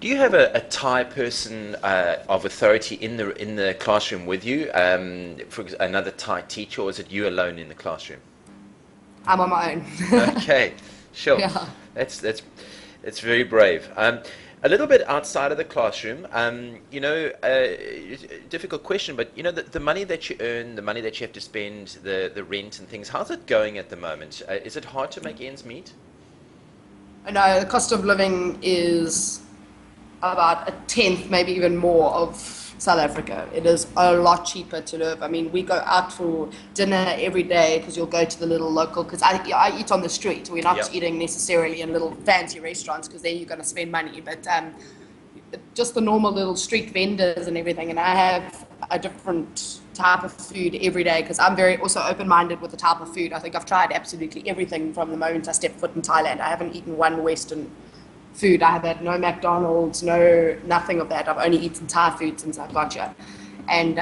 Do you have a Thai person of authority in the classroom with you, another Thai teacher, or is it you alone in the classroom? I'm on my own. Okay, sure. Yeah. That's that's very brave. A little bit outside of the classroom, difficult question, but the money that you earn, the money that you have to spend, the rent and things, how's it going at the moment? Is it hard to make ends meet? I know the cost of living is about a tenth, maybe even more of South Africa. It is a lot cheaper to live. I mean, we go out for dinner every day because you'll go to the little local, because I eat on the street. We're Yeah. not eating necessarily in little fancy restaurants because there you're going to spend money. But just the normal little street vendors and everything. And I have a different type of food every day because I'm very also open-minded with the type of food. I think I've tried absolutely everything from the moment I stepped foot in Thailand. I haven't eaten one Western food. I have had no McDonald's, no nothing of that. I've only eaten Thai food since I got here. And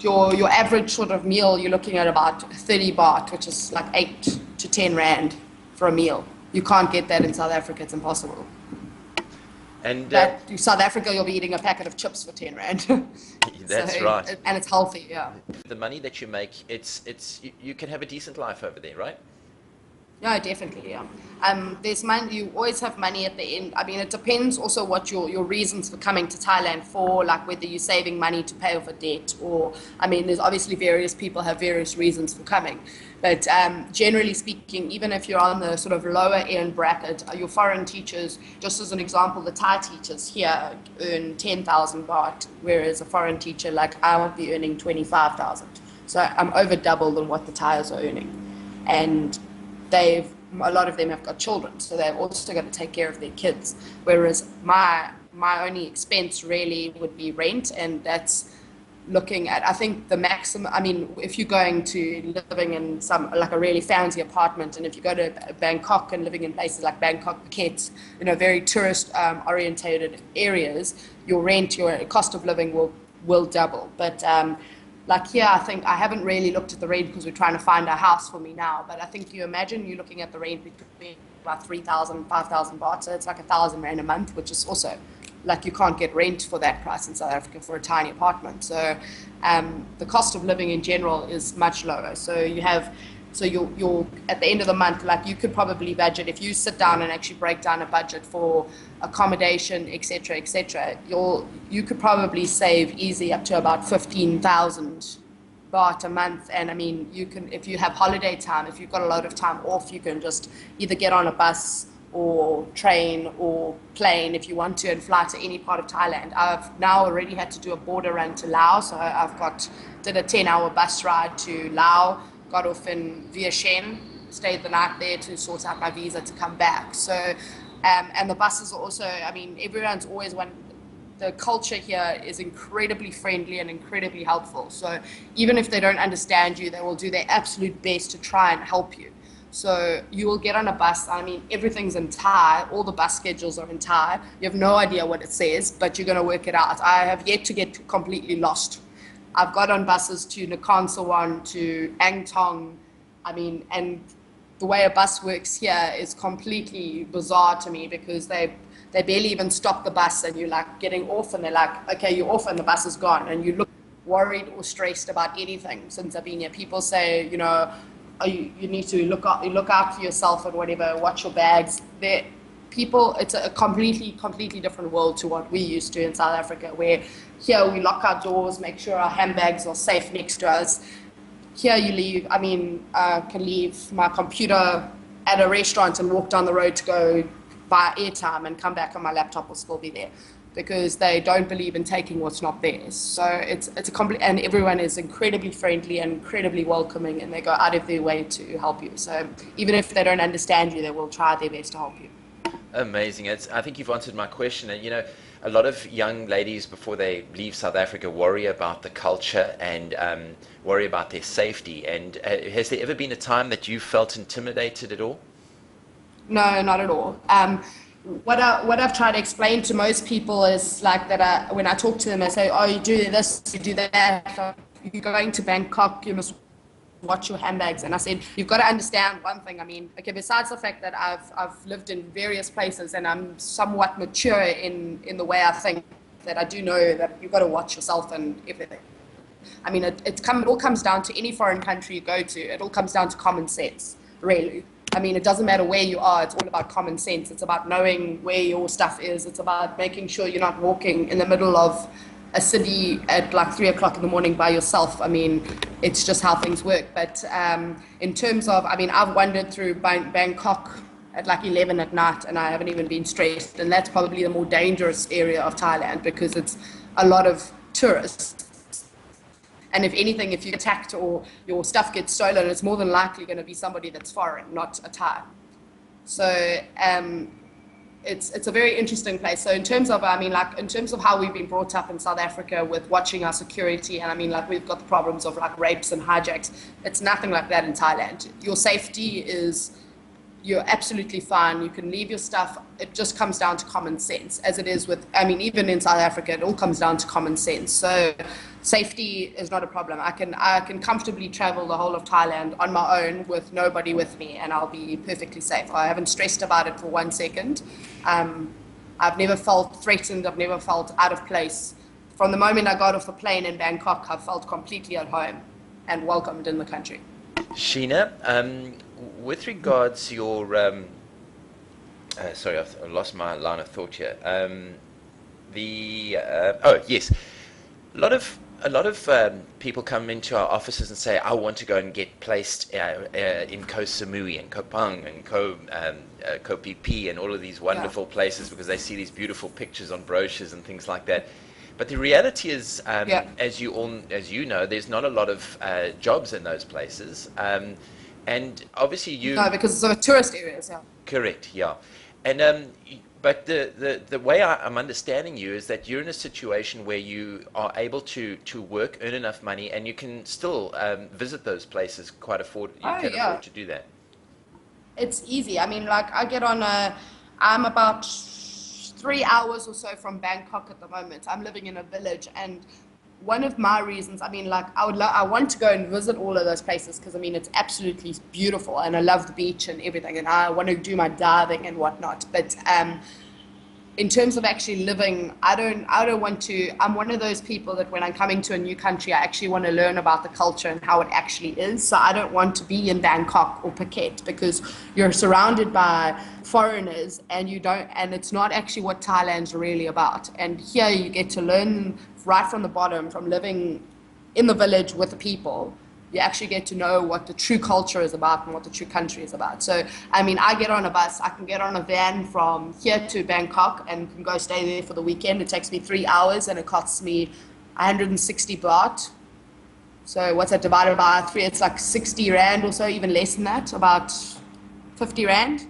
your average sort of meal, you're looking at about 30 baht, which is like 8 to 10 rand for a meal. You can't get that in South Africa. It's impossible. And That South Africa, you'll be eating a packet of chips for 10 rand. So, that's right. and it's healthy, yeah. The money that you make, you can have a decent life over there, right? No, definitely, yeah. There's money. You always have money at the end. I mean, it depends also what your reasons for coming to Thailand for, like whether you're saving money to pay off a debt, or I mean, there's obviously various people have various reasons for coming. But generally speaking, even if you're on the sort of lower end bracket, your foreign teachers, just as an example, the Thai teachers here earn 10,000 baht, whereas a foreign teacher like I would be earning 25,000. So I'm over double than what the Thais are earning, and they've a lot of them have got children, so they've also got to take care of their kids. Whereas my only expense really would be rent, and that's looking at, I think the maximum. I mean, if you're going to living in some like a really fancy apartment, and if you go to Bangkok and living in places like Bangkok, Phuket, very tourist orientated areas, your rent, your cost of living will double. But like here, I think I haven't really looked at the rent because we're trying to find a house for me now. But I think you imagine you're looking at the rent between about 3,000, 5,000 baht. So it's like 1,000 rand a month, which is also like you can't get rent for that price in South Africa for a tiny apartment. So the cost of living in general is much lower. So you're at the end of the month, like you could probably budget if you sit down and actually break down a budget for accommodation, etc., you could probably save easy up to about 15,000 baht a month. And I mean, you can, if you have holiday time, if you've got a lot of time off, you can just either get on a bus or train or plane if you want to and fly to any part of Thailand. I've now already had to do a border run to Laos, so did a 10-hour bus ride to Laos, got off in Vientiane, stayed the night there to sort out my visa to come back. So, and the buses are also, I mean, everyone's always the culture here is incredibly friendly and incredibly helpful. So even if they don't understand you, they will do their absolute best to try and help you. So you will get on a bus. I mean, everything's in Thai. All the bus schedules are in Thai. You have no idea what it says, but you're going to work it out. I have yet to get completely lost. I've got on buses to Nakhon Sawan, to Ang Thong. I mean, and the way a bus works here is completely bizarre to me because they barely even stop the bus, and you're like getting off and they're like, okay, you're off and the bus is gone, and you look worried or stressed about anything since I've been here. People say, oh, you need to look out for yourself and whatever, watch your bags. It's a completely different world to what we used to in South Africa, where here we lock our doors, make sure our handbags are safe next to us. Here you leave, I mean, I can leave my computer at a restaurant and walk down the road to go buy airtime and come back and my laptop will still be there because they don't believe in taking what's not theirs. So it's a complete, and everyone is incredibly friendly and incredibly welcoming, and they go out of their way to help you. So even if they don't understand you, they will try their best to help you. Amazing. I think you've answered my question. And a lot of young ladies before they leave South Africa worry about the culture and worry about their safety. And has there ever been a time that you felt intimidated at all? No, not at all. What I've tried to explain to most people is like that when I talk to them, I say, oh, you do this, you do that. You're going to Bangkok, you must watch your handbags. And I said, you've got to understand one thing. I mean, okay, besides the fact that I've lived in various places and I'm somewhat mature in the way I think, that I do know that you've got to watch yourself and everything. I mean, it all comes down to any foreign country you go to. It all comes down to common sense, really. I mean, it doesn't matter where you are. It's all about common sense. It's about knowing where your stuff is. It's about making sure you're not walking in the middle of a city at like 3 o'clock in the morning by yourself. I mean, it's just how things work. But in terms of, I mean, I've wandered through Bangkok at like 11 at night and I haven't even been stressed. And that's probably the more dangerous area of Thailand because it's a lot of tourists. And if anything, if you're attacked or your stuff gets stolen, it's more than likely going to be somebody that's foreign, not a Thai. So it's a very interesting place. So in terms of, I mean, like in terms of how we've been brought up in South Africa with watching our security, and I mean, like we've got the problems of like rapes and hijacks. It's nothing like that in Thailand. Your safety is, you're absolutely fine. You can leave your stuff. It just comes down to common sense, as it is with, I mean, even in South Africa, it all comes down to common sense. So safety is not a problem. I can comfortably travel the whole of Thailand on my own with nobody with me, and I'll be perfectly safe. I haven't stressed about it for 1 second. I've never felt threatened. I've never felt out of place. From the moment I got off the plane in Bangkok, I felt completely at home and welcomed in the country. Sheena, with regards to your, sorry, I've lost my line of thought here. Oh yes, a lot of people come into our offices and say, I want to go and get placed in Koh Samui and Koh Pang and Koh Phi Phi and all of these wonderful places because they see these beautiful pictures on brochures and things like that. But the reality is, as you know, there's not a lot of jobs in those places. And obviously No, because it's a tourist areas, yeah. Correct, yeah. And but the way I'm understanding you is that you're in a situation where you are able to work, earn enough money, and you can still visit those places quite afford. You can afford to do that. It's easy. I mean, like I get on I'm about 3 hours or so from Bangkok at the moment. I'm living in a village, and one of my reasons, I mean, like I want to go and visit all of those places because I mean it's absolutely beautiful, and I love the beach and everything, and I want to do my diving and whatnot. But in terms of actually living, I don't want to. I'm one of those people that when I'm coming to a new country, I actually want to learn about the culture and how it actually is. So I don't want to be in Bangkok or Phuket because you're surrounded by foreigners and it's not actually what Thailand's really about. And here you get to learn right from the bottom, from living in the village with the people. You actually get to know what the true culture is about and what the true country is about. So, I mean, I get on a bus, I can get on a van from here to Bangkok and can go stay there for the weekend. It takes me 3 hours and it costs me 160 baht. So what's that divided by 3? It's like 60 rand or so, even less than that, about 50 rand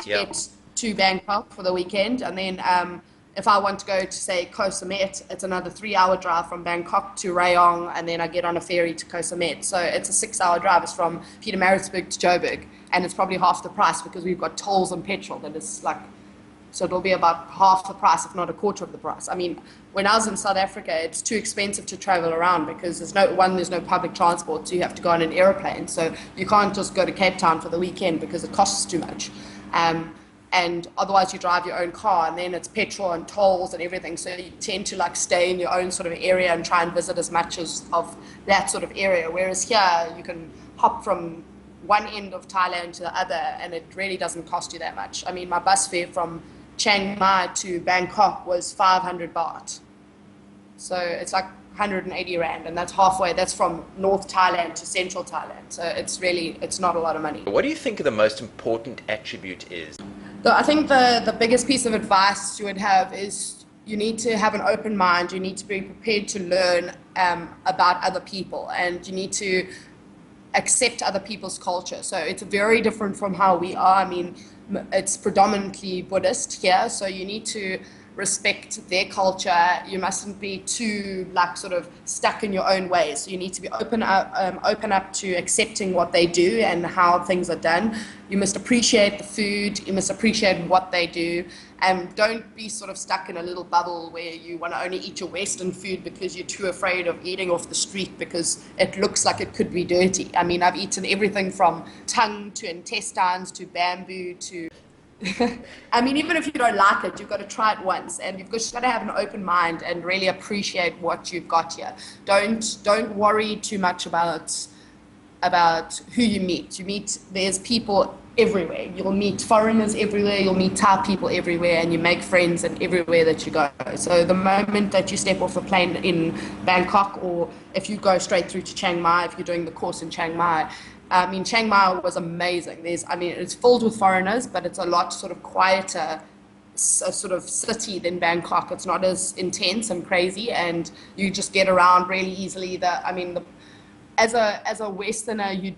to get to Bangkok for the weekend. And then if I want to go to, say, Koh Samet, it's another 3-hour drive from Bangkok to Rayong, and then I get on a ferry to Koh Samet. So it's a 6-hour drive. It's from Pietermaritzburg to Joburg, and it's probably half the price because we've got tolls and petrol. That is like, so it'll be about half the price, if not a quarter of the price. I mean, when I was in South Africa, it's too expensive to travel around because there's no public transport, so you have to go on an airplane. So you can't just go to Cape Town for the weekend because it costs too much. And otherwise you drive your own car, and then it's petrol and tolls and everything. So you tend to like stay in your own sort of area and try and visit as much of that sort of area. Whereas here you can hop from one end of Thailand to the other, and it really doesn't cost you that much. I mean, my bus fare from Chiang Mai to Bangkok was 500 baht. So it's like 180 rand, and that's halfway. That's from North Thailand to Central Thailand. So it's not a lot of money. What do you think the most important attribute is? So I think the biggest piece of advice you would have is you need to have an open mind. You need to be prepared to learn about other people, and you need to accept other people's culture. So it's very different from how we are. I mean, it's predominantly Buddhist here, so you need to respect their culture. You mustn't be too like sort of stuck in your own ways. So you need to be open up to accepting what they do and how things are done. You must appreciate the food. You must appreciate what they do. And don't be sort of stuck in a little bubble where you want to only eat your Western food because you're too afraid of eating off the street because it looks like it could be dirty. I mean, I've eaten everything from tongue to intestines to bamboo to I mean, even if you don't like it, you've got to try it once, and you've just got to have an open mind and really appreciate what you've got here. Don't worry too much about who you meet. There's people everywhere. You'll meet foreigners everywhere. You'll meet Thai people everywhere, and you make friends in everywhere that you go. So the moment that you step off a plane in Bangkok, or if you go straight through to Chiang Mai, if you're doing the course in Chiang Mai. I mean, Chiang Mai was amazing. It's filled with foreigners, but it's a lot sort of quieter sort of city than Bangkok. It's not as intense and crazy, and you just get around really easily. As a Westerner, you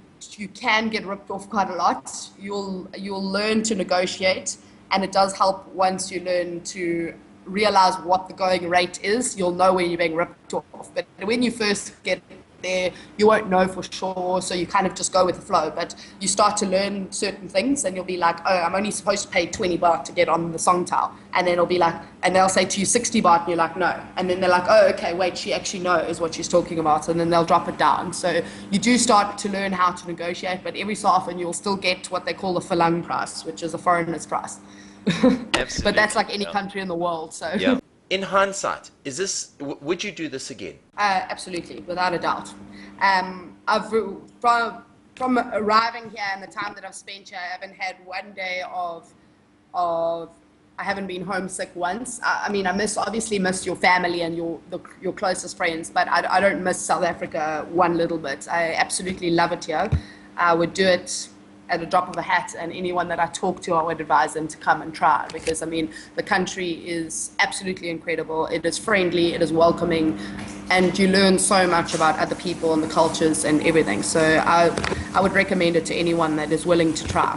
can get ripped off quite a lot. You'll learn to negotiate, and it does help once you learn to realize what the going rate is. You'll know when you're being ripped off. But when you first get there, you won't know for sure, so you kind of just go with the flow. But you start to learn certain things, and you'll be like, oh, I'm only supposed to pay 20 baht to get on the Songtao. And then it'll be like, and they'll say to you 60 baht, and you're like, no. And then they're like, oh, okay, wait, she actually knows what she's talking about, and then they'll drop it down. So you do start to learn how to negotiate, but every so often you'll still get what they call the Falang price, which is a foreigner's price. Absolutely. But that's like any country in the world. So. Yeah. In hindsight, would you do this again? Absolutely, without a doubt. From arriving here and the time that I've spent here, I haven't had one day of I haven't been homesick once. I mean, obviously miss your family and your closest friends, but I don't miss South Africa one little bit. I absolutely love it here. I would do it at a drop of a hat, and anyone that I talk to, I would advise them to come and try, because I mean, the country is absolutely incredible. It is friendly, it is welcoming, and you learn so much about other people and the cultures and everything. So I would recommend it to anyone that is willing to try.